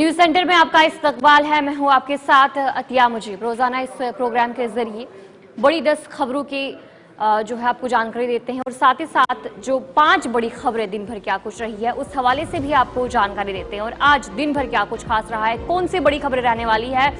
News centre में आपका इस्तकबाल है। मैं हूं आपके साथ अतिया मुजीब। रोजाना इस प्रोग्राम के जरिए बड़ी 10 खबरों की जो है आपको जानकारी देते हैं और साथ ही साथ जो 5 बड़ी खबरें दिन भर क्या कुछ रही है उस हवाले से भी आपको जानकारी देते हैं। और आज दिन भर क्या कुछ खास रहा है, कौन सी बड़ी खबरें रहने वाली है।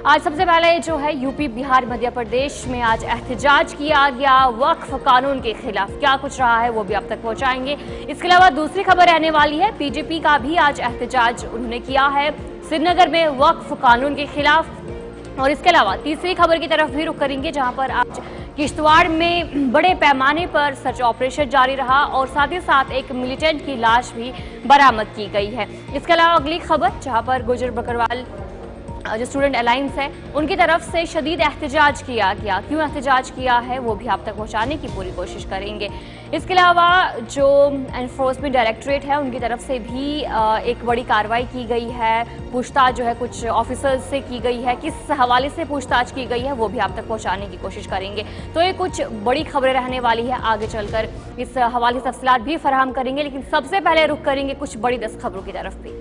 आज सबसे पहले जो है यूपी, बिहार, मध्य प्रदेश में आज एहतजाज किया गया वक्फ कानून के खिलाफ। क्या कुछ रहा है वो भी आप तक पहुंचाएंगे। इसके अलावा दूसरी खबर रहने वाली है पीडीपी का भी आज एहतजाज उन्होंने किया है श्रीनगर में वक्फ कानून के खिलाफ। और इसके अलावा तीसरी खबर की तरफ भी रुख करेंगे जहां पर आज किश्तवाड़ में बड़े पैमाने पर सर्च ऑपरेशन जारी रहा और साथ ही साथ एक मिलिटेंट की लाश भी बरामद की गई है। इसके अलावा अगली खबर जहां पर गुजर बकरवाल जो स्टूडेंट अलायंस है उनकी तरफ से शदीद एहतजाज किया गया। क्यों एहतजाज किया है वो भी आप तक पहुंचाने की पूरी कोशिश करेंगे। इसके अलावा जो एनफोर्समेंट डायरेक्टरेट है उनकी तरफ से भी एक बड़ी कार्रवाई की गई है। पूछताछ जो है कुछ ऑफिसर्स से की गई है, किस हवाले से पूछताछ की गई है वो भी आप तक पहुंचाने की कोशिश करेंगे। तो ये कुछ बड़ी खबरें रहने वाली है, आगे चलकर इस हवाले से तफसीलात भी फराहम करेंगे। लेकिन सबसे पहले रुख करेंगे कुछ बड़ी 10 खबरों की तरफ भी।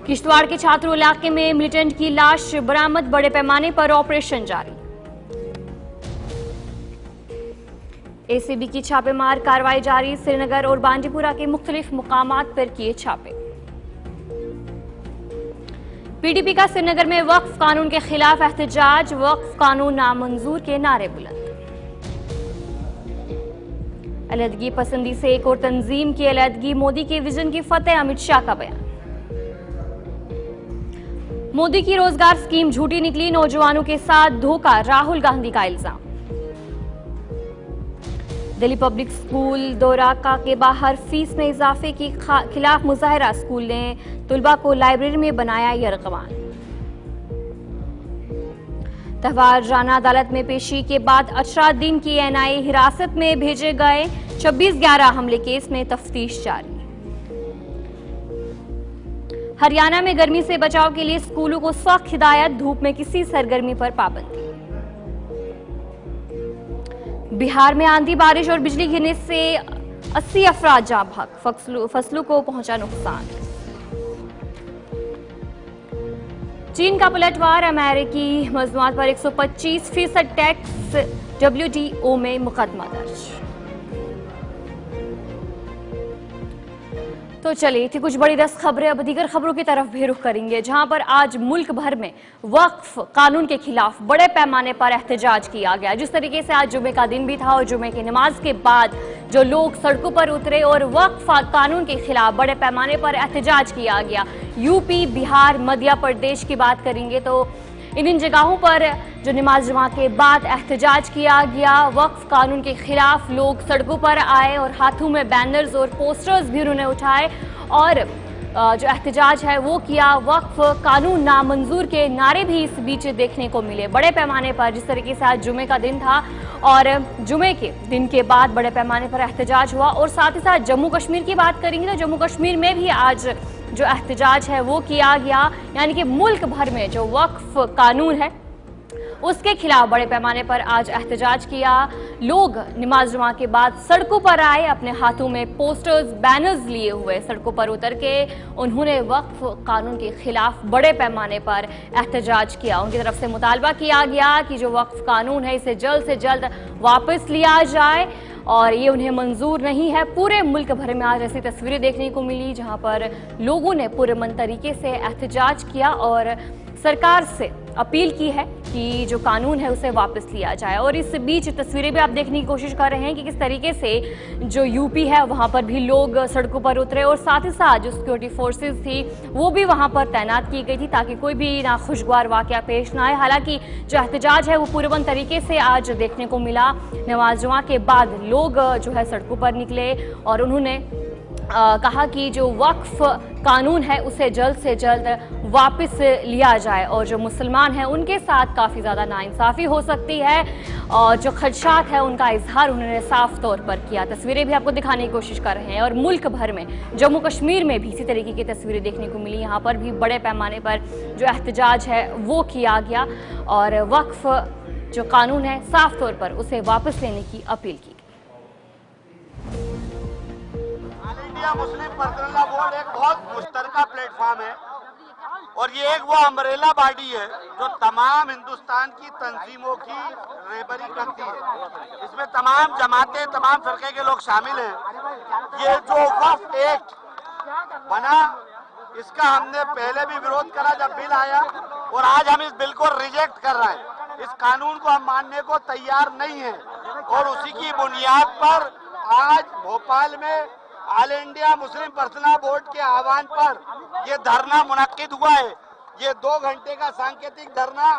किश्तवाड़ के छात्रों इलाके में मिलिटेंट की लाश बरामद, बड़े पैमाने पर ऑपरेशन जारी। एसीबी की छापेमार कार्रवाई जारी, श्रीनगर और बांडीपुरा के मुख्तलिफ मुकामात पर किए छापे। पीडीपी का श्रीनगर में वक्फ कानून के खिलाफ एहतजाज, वक्फ कानून नामंजूर के नारे बुलंद। अलहदगी पसंदी से एक और तंजीम की अलहदगी, मोदी के विजन की फतेह, अमित शाह का बयान। मोदी की रोजगार स्कीम झूठी निकली, नौजवानों के साथ धोखा, राहुल गांधी का इल्जाम। दिल्ली पब्लिक स्कूल दोराका के बाहर फीस में इजाफे के खिलाफ मुजाहरा, स्कूल ने तुलबा को लाइब्रेरी में बनाया यरगवान। तहवार राना अदालत में पेशी के बाद 18 दिन की एनआईए हिरासत में भेजे गए। 26/11 हमले केस में तफ्तीश जारी। हरियाणा में गर्मी से बचाव के लिए स्कूलों को सख्त हिदायत, धूप में किसी सरगर्मी पर पाबंदी। बिहार में आंधी बारिश और बिजली गिरने से 80 अफराद जाँ बहक, फसलों को पहुंचा नुकसान। चीन का पलटवार, अमेरिकी मजमूआत पर 125% टैक्स, WTO में मुकदमा दर्ज। तो चलिए थी कुछ बड़ी 10 खबरें। अब दीगर खबरों की तरफ भी रुख करेंगे जहां पर आज मुल्क भर में वक्फ कानून के खिलाफ बड़े पैमाने पर एहतजाज किया गया। जिस तरीके से आज जुमे का दिन भी था और जुमे की नमाज के बाद जो लोग सड़कों पर उतरे और वक्फ कानून के खिलाफ बड़े पैमाने पर एहतजाज किया गया। यूपी, बिहार, मध्य प्रदेश की बात करेंगे तो इन जगहों पर जो नमाज जमा के बाद एहतजाज किया गया। वक्फ कानून के खिलाफ लोग सड़कों पर आए और हाथों में बैनर्स और पोस्टर्स भी उन्होंने उठाए और जो एहतजाज है वो किया। वक्फ कानून नामंजूर के नारे भी इस बीच देखने को मिले बड़े पैमाने पर। जिस तरीके से आज जुमे का दिन था और जुमे के दिन के बाद बड़े पैमाने पर एहतजाज हुआ। और साथ ही साथ जम्मू कश्मीर की बात करेंगे तो जम्मू कश्मीर में भी आज जो एहतजाज है वो किया गया। यानी कि मुल्क भर में जो वक्फ कानून है उसके खिलाफ बड़े पैमाने पर आज एहतजाज किया। लोग नमाज जुमा के बाद सड़कों पर आए, अपने हाथों में पोस्टर्स, बैनर्स लिए हुए सड़कों पर उतर के उन्होंने वक्फ कानून के खिलाफ बड़े पैमाने पर एहतजाज किया। उनकी तरफ से मुतालबा किया गया कि जो वक्फ कानून है इसे जल्द से जल्द वापस लिया जाए और ये उन्हें मंजूर नहीं है। पूरे मुल्क भर में आज ऐसी तस्वीरें देखने को मिली जहां पर लोगों ने पुरअमन तरीके से एहतजाज किया और सरकार से अपील की है कि जो कानून है उसे वापस लिया जाए। और इस बीच तस्वीरें भी आप देखने की कोशिश कर रहे हैं कि किस तरीके से जो यूपी है वहां पर भी लोग सड़कों पर उतरे और साथ ही साथ जो सिक्योरिटी फोर्सेस थी वो भी वहां पर तैनात की गई थी ताकि कोई भी नाखुशगवार वाकया पेश ना आए। हालांकि जो एहतजाज है वो पुरअमन तरीके से आज देखने को मिला। नमाज जुमा के बाद लोग जो है सड़कों पर निकले और उन्होंने कहा कि जो वक्फ कानून है उसे जल्द से जल्द वापस लिया जाए और जो मुसलमान हैं उनके साथ काफ़ी ज़्यादा नाइंसाफ़ी हो सकती है और जो खदशात है उनका इजहार उन्होंने साफ तौर पर किया। तस्वीरें भी आपको दिखाने की कोशिश कर रहे हैं और मुल्क भर में जम्मू कश्मीर में भी इसी तरीके की तस्वीरें देखने को मिली। यहाँ पर भी बड़े पैमाने पर जो एहतजाज है वो किया गया और वक्फ जो कानून है साफ तौर पर उसे वापस लेने की अपील की। India Muslim personal law board एक बहुत मुश्तरका प्लेटफॉर्म है और ये एक वो अम्ब्रेला बॉडी है जो तमाम हिंदुस्तान की तंजीमों की रहबरी करती है। इसमें तमाम जमातें, तमाम फिरके के लोग शामिल हैं। ये जो वक्फ एक्ट बना, इसका हमने पहले भी विरोध करा जब बिल आया, और आज हम इस बिल को रिजेक्ट कर रहे हैं। इस कानून को हम मानने को तैयार नहीं है और उसी की बुनियाद पर आज भोपाल में all India Muslim personal law board के आह्वान पर ये धरना मुनक्किद हुआ है। ये 2 घंटे का सांकेतिक धरना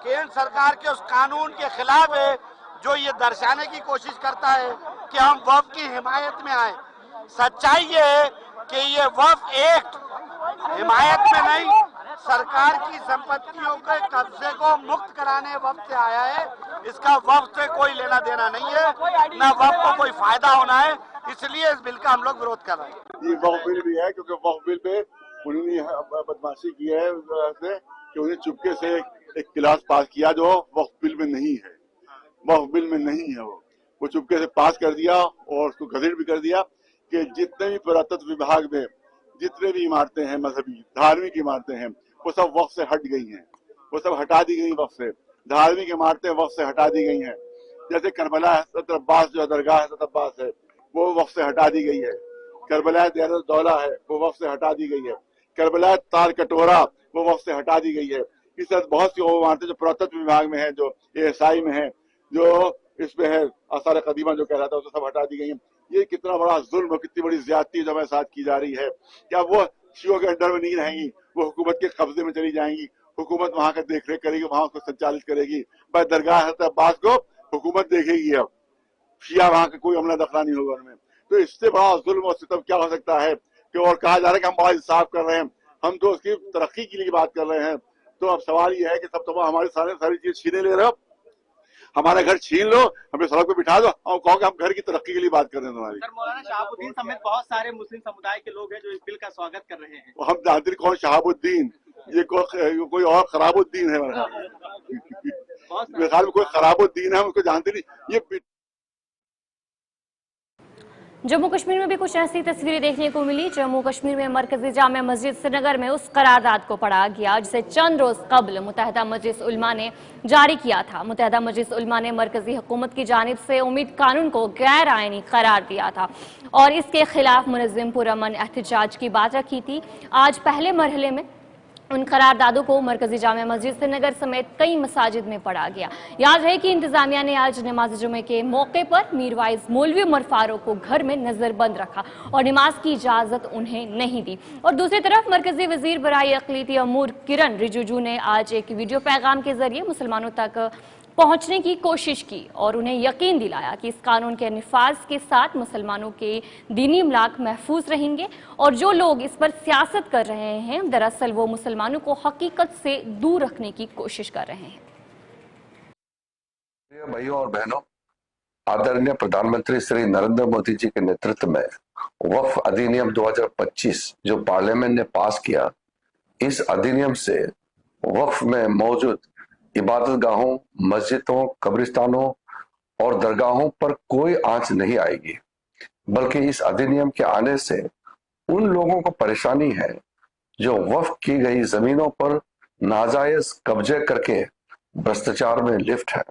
केंद्र सरकार के उस कानून के खिलाफ है जो ये दर्शाने की कोशिश करता है कि हम वक्फ की हिमायत में आए। सच्चाई ये है कि ये वक्फ एक्ट हिमायत में नहीं, सरकार की संपत्तियों के कब्जे को मुक्त कराने वक्फ से आया है। इसका वक्फ से कोई लेना देना नहीं है, न वक्फ को कोई फायदा होना है, इसलिए इस बिल का हम लोग विरोध कर रहे हैं। ये वक्फ बिल भी है क्योंकि वक्फ बिल पे उन्होंने बदमाशी की है कि उन्हें चुपके से एक क्लास पास किया जो वक्फ बिल में नहीं है। वक्फ बिल में नहीं है, वो चुपके से पास कर दिया और उसको गजट भी कर दिया कि जितने भी पुरातत्व विभाग में जितने भी इमारतें हैं, मजहबी धार्मिक इमारतें हैं, वो सब वक्फ से हट गई हैं, वो सब हटा दी गई वक्फ से। धार्मिक इमारतें वक्फ से हटा दी गई हैं। जैसे करबला हज़रत अब्बास जो दरगाह हज़रत अब्बास है वो वक्फ से हटा दी गई है। करबला देर दौला है वो वक्फ से हटा दी गई है। करबला तार कटोरा वो वक्फ से हटा दी गई है। इस तरह बहुत सी इमारतें जो पुरातत्व विभाग में है, जो ASI में है, जो इसमें है आसार कदीमा जो कह रहा था, वो सब हटा दी गई है। ये कितना बड़ा जुल्म और कितनी बड़ी ज्यादती जो हमारे साथ की जा रही है। क्या वो शियों के अंडर में नहीं रहेंगी, वो हुकूमत के कब्जे में चली जाएंगी। हुकूमत वहां का देख रेख करेगी, वहां उसको संचालित करेगी। बस दरगाह हज़रत अब्बास को हुकूमत देखेगी, अब शिया वहां का कोई अमला दखला नहीं होगा उनमें। तो इससे बड़ा जुल्म और सितम क्या हो सकता है कि, और कहा जा रहा है कि हम बड़ा इंसाफ कर रहे हैं, हम तो उसकी तरक्की के लिए बात कर रहे हैं। तो अब सवाल ये है कि सब तुम हमारी सारी चीज छीने ले रहे हो, हमारा घर छीन लो, हमें सड़क पे बिठा दो और कहो कि हम घर की तरक्की के लिए बात कर रहे हैं तुम्हारी। सर, मौलाना शहाबुद्दीन समेत बहुत सारे मुस्लिम समुदाय के लोग हैं जो इस बिल का स्वागत कर रहे हैं। हम जानते नहीं कौन शहाबुद्दीन, ये कोई और खराबुद्दीन है। मेरे ख्याल में कोई खराबुद्दीन है, हम उसको जानते नहीं। ये जम्मू कश्मीर में भी कुछ ऐसी तस्वीरें देखने को मिली। जम्मू कश्मीर में मरकजी जामे मस्जिद श्रीनगर में उस करारदाद को पढ़ा गया जिसे चंद रोज कबल मुत्तहिदा मजलिस उलमा ने जारी किया था। मुत्तहिदा मजलिस उलमा ने मरकजी हुकूमत की जानिब से उम्मीद कानून को गैर आईनी करार दिया था और इसके खिलाफ मुनज़्ज़म पुरअमन एहतजाज की बात रखी थी। आज पहले मरहले में उन करारदादों को मरकजी जामे मस्जिद श्रीनगर समेत कई मसाजिद में पढ़ा गया। याद है कि इंतजामिया ने आज नमाज जुमे के मौके पर मीरवाइज मौलवी उमर फारूक को घर में नजरबंद रखा और नमाज की इजाजत उन्हें नहीं दी। और दूसरी तरफ मरकजी वजीर बराए अक़लियती अमूर किरण रिजिजू ने आज एक वीडियो पैगाम के जरिए मुसलमानों तक पहुंचने की कोशिश की और उन्हें यकीन दिलाया कि इस कानून के निफाज के साथ मुसलमानों के दीनी इमलाक महफूज रहेंगे और जो लोग इस पर सियासत कर रहे हैं दरअसल वो मुसलमानों को हकीकत से दूर रखने की कोशिश कर रहे हैं। भाइयों और बहनों, आदरणीय प्रधानमंत्री श्री नरेंद्र मोदी जी के नेतृत्व में वक्फ अधिनियम 2025 जो पार्लियामेंट ने पास किया, इस अधिनियम से वक्फ में मौजूद इबादत गाहों, मस्जिदों, कब्रिस्तानों और दरगाहों पर कोई आंच नहीं आएगी, बल्कि इस अधिनियम के आने से उन लोगों को परेशानी है जो वक्फ की गई जमीनों पर नाजायज कब्जे करके भ्रष्टाचार में लिप्त है।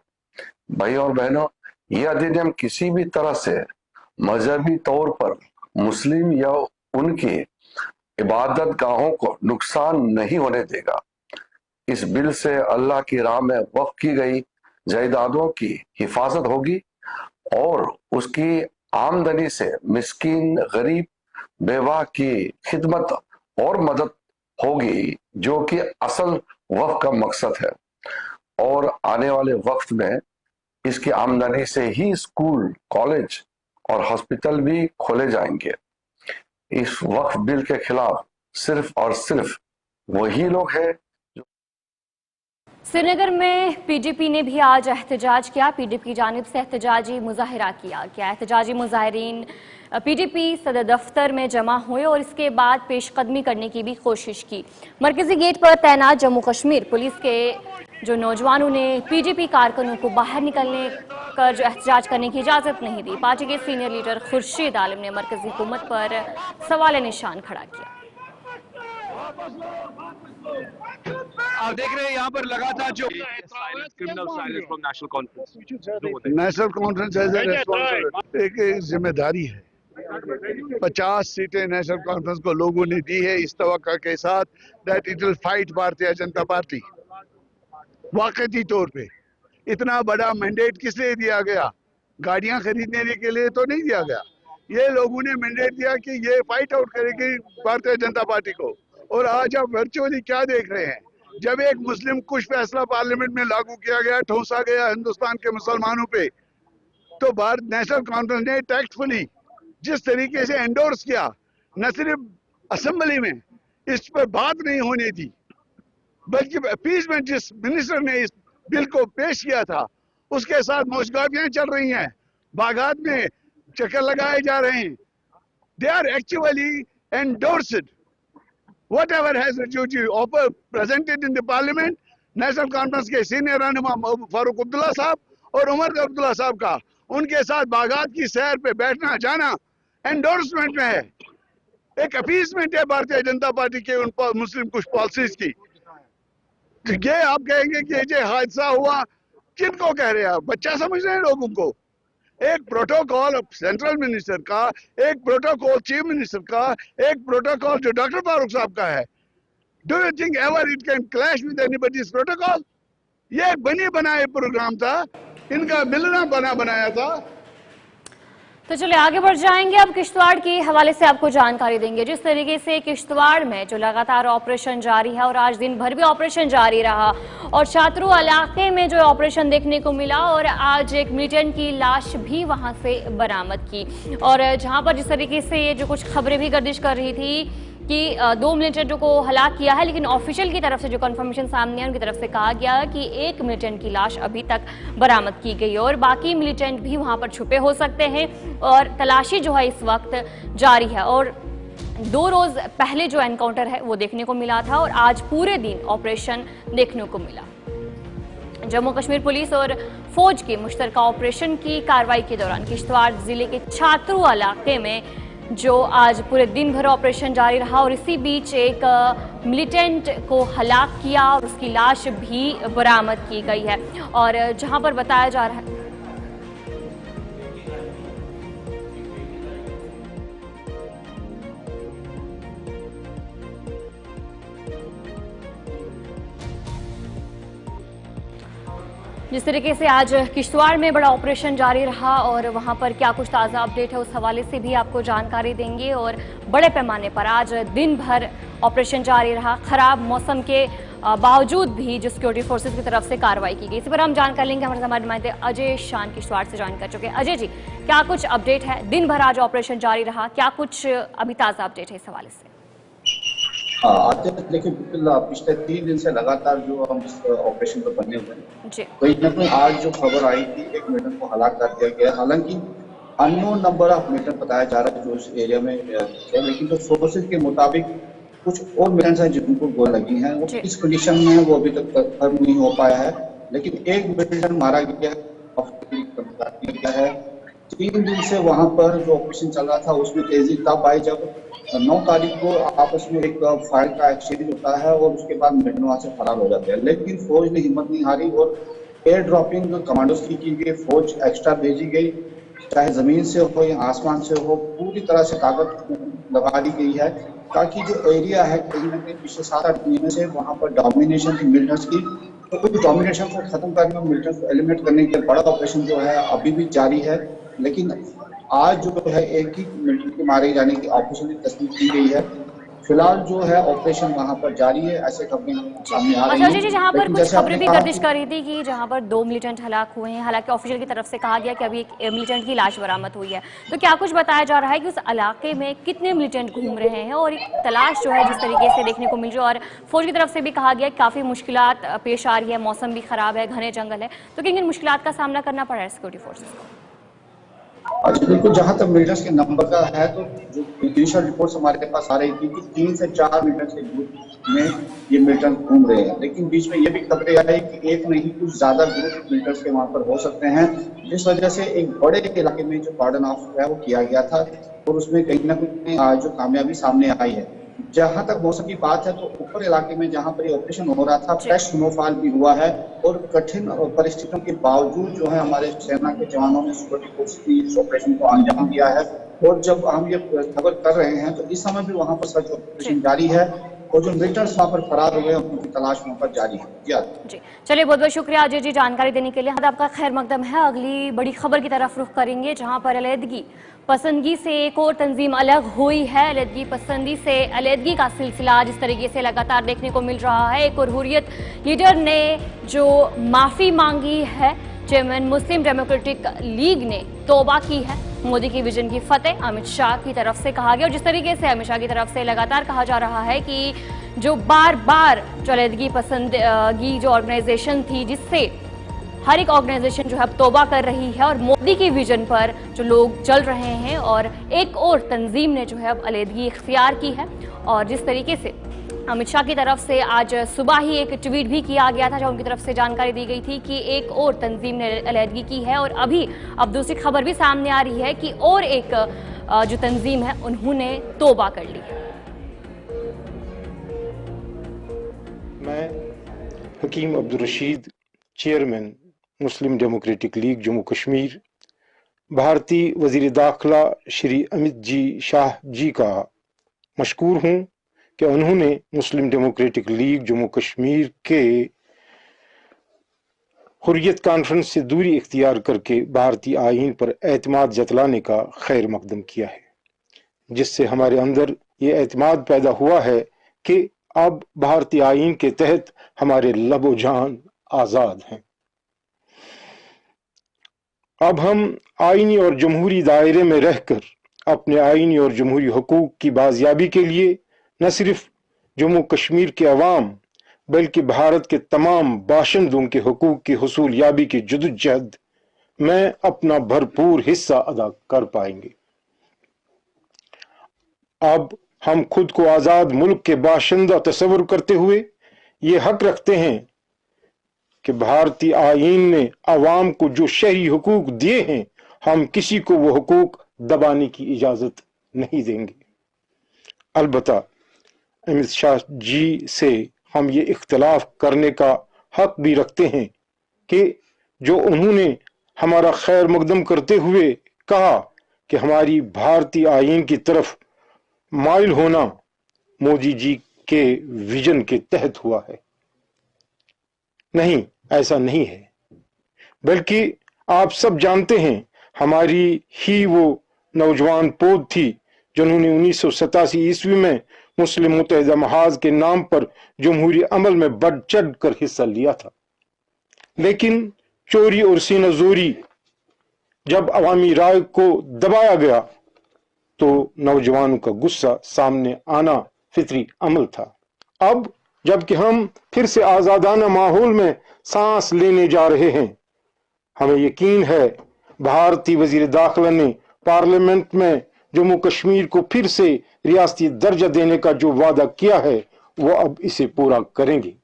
भाइयों और बहनों, यह अधिनियम किसी भी तरह से मजहबी तौर पर मुस्लिम या उनकी इबादत गाहों को नुकसान नहीं होने देगा। इस बिल से अल्लाह की राह में वक्फ की गई जायदादों की हिफाजत होगी और उसकी आमदनी से मिस्कीन, गरीब, बेवा की खिदमत और मदद होगी, जो कि असल वक्फ का मकसद है। और आने वाले वक्त में इसकी आमदनी से ही स्कूल, कॉलेज और हॉस्पिटल भी खोले जाएंगे। इस वक्फ बिल के खिलाफ सिर्फ और सिर्फ वही लोग हैं। श्रीनगर में PDP ने भी आज एहतजाज किया। PDP की जानिब से एहतजाजी मुजाहिरा किया गया। एहतजाजी मुजाहिरीन PDP सदर दफ्तर में जमा हुए और इसके बाद पेशकदमी करने की भी कोशिश की। मरकजी गेट पर तैनात जम्मू कश्मीर पुलिस के जो नौजवानों ने PDP कारकुनों को बाहर निकलने रुककर जो एहतजाज करने की इजाजत नहीं दी। पार्टी के सीनियर लीडर खुर्शीद आलम ने मरकजी हुकूमत पर सवाल निशान खड़ा किया। आप देख रहे हैं यहाँ पर लगातार जो नेशनल कॉन्फ्रेंस एक जिम्मेदारी है। 50 सीटें नेशनल कॉन्फ्रेंस को लोगों ने दी है इस तवक्का के साथ that it will fight Bharatiya Janata party. वाकई तौर पे इतना बड़ा मैंडेट किस लिए दिया गया? गाड़ियां खरीदने के लिए तो नहीं दिया गया। ये लोगों ने मैंडेट दिया कि ये फाइट आउट करेगी भारतीय जनता पार्टी को। और आज आप वर्चुअली क्या देख रहे हैं? जब एक मुस्लिम कुछ फैसला पार्लियामेंट में लागू किया गया, ठोसा गया हिंदुस्तान के मुसलमानों पे, तो भारत नेशनल कॉन्फ्रेंस ने टैक्टफुली जिस तरीके से एंडोर्स किया, न सिर्फ असेंबली में इस पर बात नहीं होने दी, बल्कि अपीसमेंट जिस मिनिस्टर ने इस बिल को पेश किया था उसके साथ मोशगाफियां चल रही हैं, बागात में चक्कर लगाए जा रहे हैं। They are actually endorsed whatever has presented in the parliament। National Conference के सीनियर रहनुमा फारूक अब्दुल्ला साहब और उमर अब्दुल्ला साहब का उनके साथ बागात की सैर पे बैठना जाना एंडोर्समेंट में है, एक अपीसमेंट है भारतीय जनता पार्टी के उन मुस्लिम कुछ पॉलिसीज की। ये आप कहेंगे कि ये हादसा हुआ, किनको कह रहे हैं आप? बच्चा समझ रहे हैं लोगों को? एक प्रोटोकॉल सेंट्रल मिनिस्टर का, एक प्रोटोकॉल चीफ मिनिस्टर का, एक प्रोटोकॉल जो डॉक्टर फारूक साहब का है। Do you think ever it can clash with anybody's protocol? ये एक बनी बनाए प्रोग्राम था, इनका मिलना बनाया था। तो चलिए आगे बढ़ जाएंगे। अब किश्तवाड़ के हवाले से आपको जानकारी देंगे। जिस तरीके से किश्तवाड़ में जो लगातार ऑपरेशन जारी है और आज दिन भर भी ऑपरेशन जारी रहा और छात्रू इलाके में जो ऑपरेशन देखने को मिला और आज एक मिलिटेंट की लाश भी वहां से बरामद की। और जहां पर जिस तरीके से ये जो कुछ खबरें भी गर्दिश कर रही थी कि 2 मिलिटेंटों को हलाक किया है, लेकिन ऑफिशियल की तरफ से जो कंफर्मेशन सामने है उनकी तरफ से कहा गया कि एक मिलिटेंट की लाश अभी तक बरामद की गई है और बाकी मिलिटेंट भी वहां पर छुपे हो सकते हैं और तलाशी जो है इस वक्त जारी है। और 2 रोज पहले जो एनकाउंटर है वो देखने को मिला था और आज पूरे दिन ऑपरेशन देखने को मिला। जम्मू कश्मीर पुलिस और फौज के मुश्तरका ऑपरेशन की कार्रवाई के दौरान किश्तवाड़ जिले के छात्रू इलाके में जो आज पूरे दिन भर ऑपरेशन जारी रहा और इसी बीच एक मिलिटेंट को हलाक किया और उसकी लाश भी बरामद की गई है। और जहां पर बताया जा रहा है जिस तरीके से आज किश्तवाड़ में बड़ा ऑपरेशन जारी रहा और वहां पर क्या कुछ ताज़ा अपडेट है उस हवाले से भी आपको जानकारी देंगे। और बड़े पैमाने पर आज दिन भर ऑपरेशन जारी रहा, खराब मौसम के बावजूद भी जो सिक्योरिटी फोर्सेज की तरफ से कार्रवाई की गई। इस पर हम जानकारी लेंगे, हमारे नुमाइंदे अजय शान किश्तवाड़ से ज्वाइन कर चुके हैं। अजय जी, क्या कुछ अपडेट है? दिन भर आज ऑपरेशन जारी रहा, क्या कुछ अभी ताज़ा अपडेट है इस हवाले से? आते देखिए बिल्कुल पिछले 3 दिन से लगातार जो हम इस ऑपरेशन पर बने हुए हैं, कहीं न कहीं आज जो खबर आई थी एक मिलिटेंट को हलाक कर दिया गया। हालांकि अननोन नंबर ऑफ मिलिटेंट बताया जा रहा है जो इस एरिया में है, लेकिन जो सोर्सेज के मुताबिक कुछ और मिलिटेंट्स हैं जिनको गोली लगी हैं, वो किस कंडीशन में है वो अभी तक कंफर्म नहीं हो पाया है। लेकिन एक मिलिटेंट मारा गया है। 3 दिन से वहां पर जो ऑपरेशन चल रहा था उसमें तेजी तब आई जब 9 तारीख को आपस में एक फायर का एक्सचेंज होता है और उसके बाद मिलिटेंट वहां से फरार हो जाते हैं। लेकिन फौज ने हिम्मत नहीं हारी और एयर ड्रॉपिंग कमांडोज की गई, फौज एक्स्ट्रा भेजी गई, चाहे जमीन से हो या आसमान से हो, पूरी तरह से ताकत लगा दी गई है ताकि जो एरिया है कहीं ना कहीं पिछले 7-8 महीने से वहां पर डोमिनेशन थी मिलिटेंट्स की, तो उस डोमिनेशन को खत्म करने और मिलिटेंट्स को एलिमिनेट करने के बड़ा ऑपरेशन जो है अभी भी जारी है। लेकिन आज जो है एक ही मिलिटेंट के मारे जाने की ऑफिशियली तस्दीक की गई है। फिलहाल जो है ऑपरेशन वहां पर जारी है, ऐसे खबरें सामने आ रही हैं। जी, जहां पर कुछ खबरें भी गर्दिश कर रही थी कि जहां पर 2 मिलिटेंट हलाक हुए हैं, हालांकि ऑफिशियल की तरफ से कहा गया कि अभी एक मिलिटेंट की लाश बरामद हुई है, तो क्या कुछ बताया जा रहा है कि उस इलाके में कितने मिलिटेंट घूम रहे हैं और एक तलाश जो है जिस तरीके से देखने को मिल रही है और फौज की तरफ से भी कहा गया कि काफी मुश्किलात पेश आ रही है, मौसम भी खराब है, घने जंगल है, तो किन किन मुश्किलात का सामना करना पड़ रहा है सिक्योरिटी फोर्सेज को? अच्छा बिल्कुल, जहां तक मिलिटेंट्स के नंबर का है तो जो इनिशियल रिपोर्ट्स हमारे पास आ रही थी कि 3 से 4 मिलिटेंट्स के ग्रुप में ये मिलिटेंट घूम रहे हैं। लेकिन बीच में ये भी खबरें आई कि एक नहीं कुछ ज्यादा ग्रुप मिलिटेंट्स के वहां पर हो सकते हैं, जिस वजह से एक बड़े इलाके में जो कॉर्डन ऑफ है वो किया गया था और उसमें कहीं ना कहीं जो कामयाबी सामने आई है। जहां तक मौसम की बात है तो ऊपर इलाके में जहां पर ये ऑपरेशन हो रहा था फ्रेश स्नोफॉल भी हुआ है और कठिन परिस्थितियों के बावजूद जो है हमारे सेना के जवानों ने सिक्योरिटी फोर्स की इस ऑपरेशन को अंजाम दिया है। और जब हम ये खबर कर रहे हैं तो इस समय भी वहां पर सर्च ऑपरेशन जारी है और जो मिलिटेंट्स वहां पर फरार हुए हैं उनकी तलाश वहां पर जारी है। जी चलिए, बहुत बहुत शुक्रिया अजय जी जानकारी देने के लिए। आपका खैर मकदम है। अगली बड़ी खबर की तरफ रुख करेंगे जहां पर अलहदगी पसंदगी से एक और तंजीम अलग हुई है। अलहदगी पसंदी से अलहदगी का सिलसिला जिस तरीके से लगातार देखने को मिल रहा है। एक और हुर्रियत लीडर ने जो माफी मांगी है, चेयरमैन मुस्लिम डेमोक्रेटिक लीग ने तौबा की है। मोदी की विजन की फतेह अमित शाह की तरफ से कहा गया और जिस तरीके से अमित शाह की तरफ से लगातार कहा जा रहा है कि जो बार बार अलहदगी पसंदगी जो ऑर्गेनाइजेशन थी जिससे हर एक ऑर्गेनाइजेशन जो है अब तौबा कर रही है और मोदी की विजन पर जो लोग चल रहे हैं और एक और तंजीम ने जो है अब अलहदगी इख्तियार की है। और जिस तरीके से अमित शाह की तरफ से आज सुबह ही एक ट्वीट भी किया गया था जहां उनकी तरफ से जानकारी दी गई थी कि एक और तंजीम ने अलहदगी की है और अभी अब दूसरी खबर भी सामने आ रही है कि और एक जो तंजीम है उन्होंने तौबा कर ली है। मैं हकीम अब्दुल रशीद, चेयरमैन मुस्लिम डेमोक्रेटिक लीग जम्मू कश्मीर, भारतीय वजीर दाखिला श्री अमित जी शाह जी का मशकूर हूँ कि उन्होंने मुस्लिम डेमोक्रेटिक लीग जम्मू कश्मीर के हुर्रियत कॉन्फ्रेंस से दूरी इख्तियार करके भारतीय आईन पर एतमाद जतलाने का खैर मकदम किया है, जिससे हमारे अंदर ये एतमाद पैदा हुआ है कि अब भारतीय आईन के तहत हमारे लबो जान आजाद हैं। अब हम आईनी और जमहूरी दायरे में रहकर अपने आईनी और जमहूरी हुकूक की बाजियाबी के लिए न सिर्फ जम्मू कश्मीर के अवाम बल्कि भारत के तमाम बाशिंदों के हुकूक की हुसूल याबी की जदोजहद में अपना भरपूर हिस्सा अदा कर पाएंगे। अब हम खुद को आजाद मुल्क के बाशिंदा तस्वुर करते हुए ये हक रखते हैं कि भारतीय आईन ने अवाम को जो शहरी हुकूक दिए हैं हम किसी को वो हुकूक दबाने की इजाजत नहीं देंगे। अलबत्ता अमित शाह जी से हम ये इख्तिलाफ करने का हक भी रखते हैं कि जो उन्होंने हमारा खैर मकदम करते हुए कहा कि हमारी भारतीय आईन की तरफ माइल होना मोदी जी के विजन के तहत हुआ है। नहीं, ऐसा नहीं है, बल्कि आप सब जानते हैं हमारी ही वो नौजवान पौध थी जिन्होंने 1987 ईस्वी में मुस्लिम मुत्तहिदा महाज के नाम पर जमहूरी अमल में बढ़ चढ़ कर हिस्सा लिया था। लेकिन चोरी और सीनाजोरी जब अवामी राय को दबाया गया तो नौजवानों का गुस्सा सामने आना फितरी अमल था। अब जबकि हम फिर से आजादाना माहौल में सांस लेने जा रहे हैं, हमें यकीन है भारतीय वजीर दाखिला ने पार्लियामेंट में जम्मू कश्मीर को फिर से रियासती दर्जा देने का जो वादा किया है वो अब इसे पूरा करेंगे।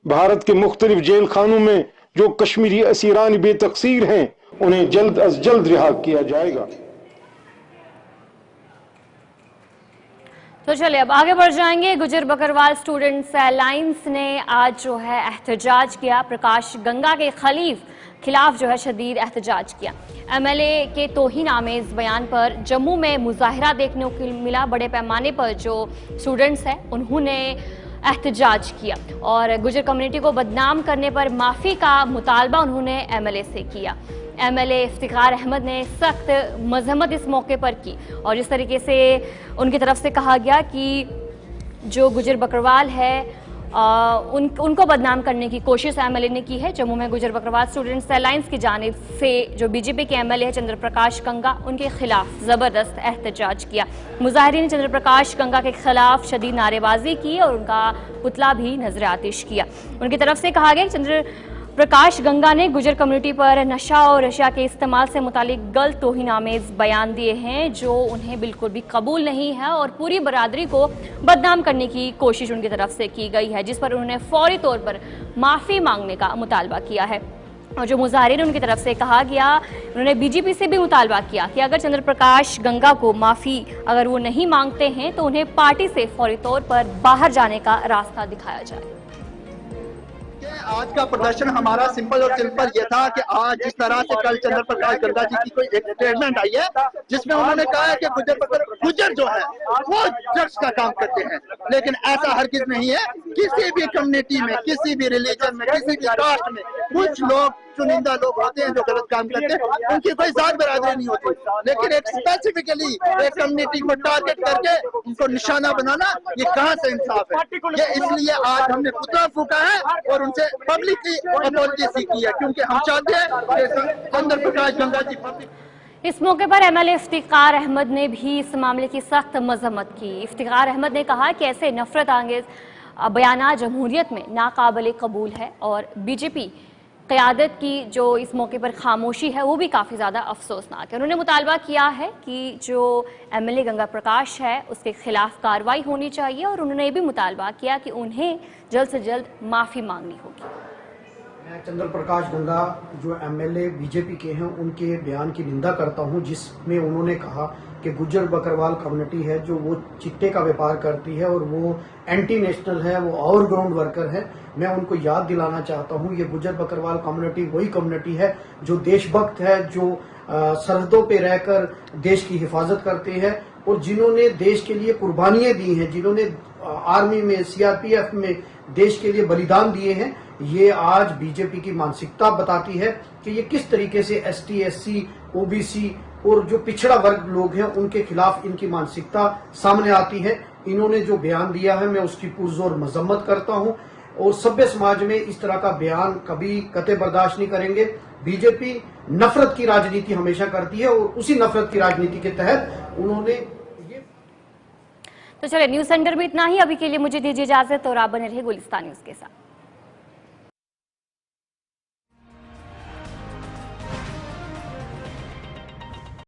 भारत के मुख्तलिफ जेल खानों में जो कश्मीरी असीरान बेतकसीर हैं उन्हें जल्द अज जल्द रिहा किया जाएगा। तो चलिए अब आगे बढ़ जाएंगे। गुजर बकरवाल स्टूडेंट्स अलायंस ने आज जो है एहतजाज किया। प्रकाश गंगा के खिलाफ जो है शदीद एहतजाज किया। एमएलए के तौहीन आमेज बयान पर जम्मू में मुजाहिरा देखने को मिला। बड़े पैमाने पर जो स्टूडेंट्स हैं उन्होंने एहतजाज किया और गुजर कम्युनिटी को बदनाम करने पर माफ़ी का मुतालबा उन्होंने एमएलए से किया। एमएलए इफ्तिखार अहमद ने सख्त मजम्मत इस मौके पर की और जिस तरीके से उनकी तरफ से कहा गया कि जो गुजर बकरवाल है उनको बदनाम करने की कोशिश एमएलए ने की है। जम्मू में गुजर बकरवाल स्टूडेंट्स अलायंस की जानिब से जो बीजेपी के एमएलए है चंद्र प्रकाश गंगा उनके खिलाफ ज़बरदस्त एहतजाज किया। मुजाहिरीन ने चंद्र प्रकाश गंगा के खिलाफ शदीद नारेबाजी की और उनका पुतला भी नजर आतिश किया। उनकी तरफ से कहा गया कि प्रकाश गंगा ने गुजर कम्युनिटी पर नशा और नशा के इस्तेमाल से मुतालिक गलत तौहीनामेज बयान दिए हैं जो उन्हें बिल्कुल भी कबूल नहीं है और पूरी बरादरी को बदनाम करने की कोशिश उनकी तरफ से की गई है, जिस पर उन्होंने फौरी तौर पर माफ़ी मांगने का मुतालबा किया है। और जो मुजाहिरीन उनकी तरफ से कहा गया, उन्होंने बीजेपी से भी मुतालबा किया कि अगर चंद्र प्रकाश गंगा को माफ़ी अगर वो नहीं मांगते हैं तो उन्हें पार्टी से फौरी तौर पर बाहर जाने का रास्ता दिखाया जाए। आज का प्रदर्शन हमारा सिंपल और सिंपल ये था कि आज जिस तरह से कल चंद्र प्रकाश गंगा जी की कोई एक स्टेटमेंट आई है जिसमें उन्होंने कहा है कि गुजर जो है वो ड्रग्स का काम करते हैं, लेकिन ऐसा हरगिज नहीं है। किसी भी कम्युनिटी में, किसी भी रिलीजन में, किसी भी कास्ट में कुछ लोग चुनिंदा लोग होते हैं जो गलत काम करते हैं, उनकी कोई जात बरादरी नहीं होती, लेकिन एक स्पेसिफिकली एक कम्युनिटी को टारगेट करके उनको निशाना बनाना, ये कहाँ से इंसाफ है? ये इसलिए आज हमने पुतला फूका है और उनसे पब्लिकली अपॉलजी सीखी है, क्योंकि हम चाहते हैं कि चंद्र प्रकाश गंगा जी पब्लिक। इस मौके पर एमएलए इफ्तिकार अहमद ने भी इस मामले की सख्त मजम्मत की। इफ्तिकार अहमद ने कहा कि ऐसे नफरत अंगेज बयान जमहूरियत में नाकाबिल कबूल है और बीजेपी क़यादत की जो इस मौके पर खामोशी है वो भी काफ़ी ज़्यादा अफसोसनाक है। उन्होंने मुतालबा किया है कि जो एमएलए गंगा प्रकाश है उसके खिलाफ कार्रवाई होनी चाहिए और उन्होंने ये भी मुतालबा किया कि उन्हें जल्द से जल्द माफ़ी मांगनी होगी। मैं चंद्र प्रकाश गंगा जो एमएलए बीजेपी के हैं उनके बयान की निंदा करता हूं, जिसमें उन्होंने कहा कि गुज्जर बकरवाल कम्युनिटी है जो वो चिट्टे का व्यापार करती है और वो एंटी नेशनल है, वो ओवरग्राउंड वर्कर है। मैं उनको याद दिलाना चाहता हूं ये गुज्जर बकरवाल कम्युनिटी वही कम्युनिटी है जो देशभक्त है, जो सरहदों पे रहकर देश की हिफाजत करते हैं और जिन्होंने देश के लिए कुर्बानियां दी हैं, जिन्होंने आर्मी में, सीआरपीएफ में देश के लिए बलिदान दिए हैं। ये आज बीजेपी की मानसिकता बताती है कि ये किस तरीके से एसटी, एससी, ओबीसी और जो पिछड़ा वर्ग लोग हैं उनके खिलाफ इनकी मानसिकता सामने आती है। इन्होंने जो बयान दिया है मैं उसकी पुरजोर मजम्मत करता हूं और सभ्य समाज में इस तरह का बयान कभी कतई बर्दाश्त नहीं करेंगे। बीजेपी नफरत की राजनीति हमेशा करती है और उसी नफरत की राजनीति के तहत उन्होंने तो चलिए न्यूज सेंटर में इतना ही। अभी के लिए मुझे दीजिए इजाजत और आप बने रहिए गुलिस्तान न्यूज के साथ।